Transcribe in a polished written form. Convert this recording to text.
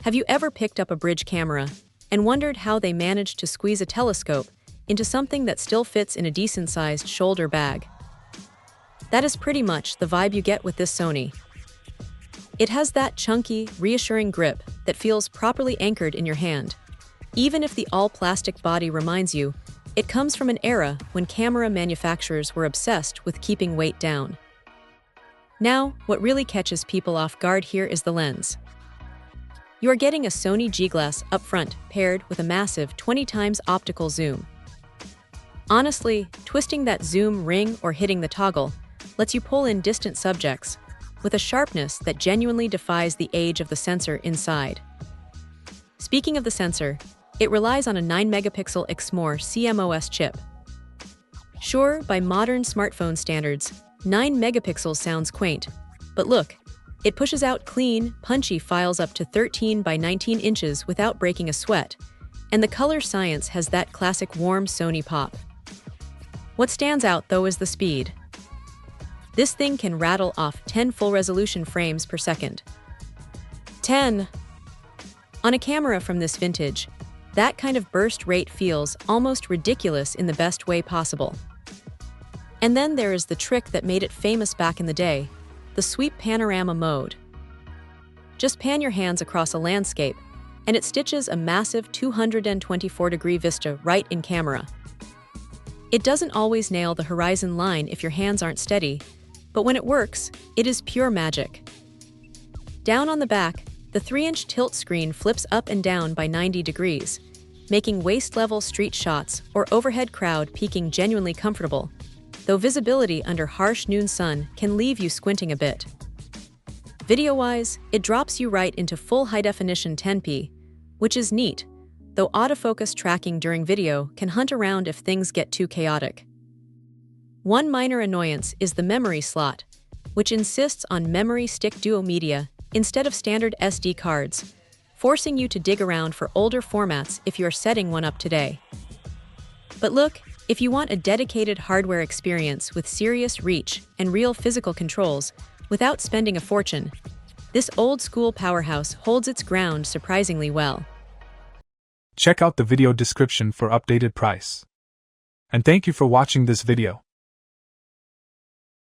Have you ever picked up a bridge camera and wondered how they managed to squeeze a telescope into something that still fits in a decent-sized shoulder bag? That is pretty much the vibe you get with this Sony. It has that chunky, reassuring grip that feels properly anchored in your hand. Even if the all-plastic body reminds you, it comes from an era when camera manufacturers were obsessed with keeping weight down. Now, what really catches people off guard here is the lens. You are getting a Sony G-Glass up front paired with a massive 20x optical zoom. Honestly, twisting that zoom ring or hitting the toggle lets you pull in distant subjects with a sharpness that genuinely defies the age of the sensor inside. Speaking of the sensor, it relies on a 9-megapixel XMOR CMOS chip. Sure, by modern smartphone standards, 9 megapixels sounds quaint, but look, it pushes out clean, punchy files up to 13 by 19 inches without breaking a sweat, and the color science has that classic warm Sony pop. What stands out, though, is the speed. This thing can rattle off 10 full-resolution frames per second. 10! On a camera from this vintage, that kind of burst rate feels almost ridiculous in the best way possible. And then there is the trick that made it famous back in the day, the sweep panorama mode. Just pan your hands across a landscape, and it stitches a massive 224-degree vista right in camera. It doesn't always nail the horizon line if your hands aren't steady, but when it works, it is pure magic. Down on the back, the 3-inch tilt screen flips up and down by 90 degrees, making waist-level street shots or overhead crowd peaking genuinely comfortable, though visibility under harsh noon sun can leave you squinting a bit. Video-wise, it drops you right into full high-definition 10p, which is neat, though autofocus tracking during video can hunt around if things get too chaotic. One minor annoyance is the memory slot, which insists on memory stick duo media instead of standard SD cards, forcing you to dig around for older formats if you are setting one up today. But look, if you want a dedicated hardware experience with serious reach and real physical controls without spending a fortune, this old-school powerhouse holds its ground surprisingly well. Check out the video description for updated price. And thank you for watching this video.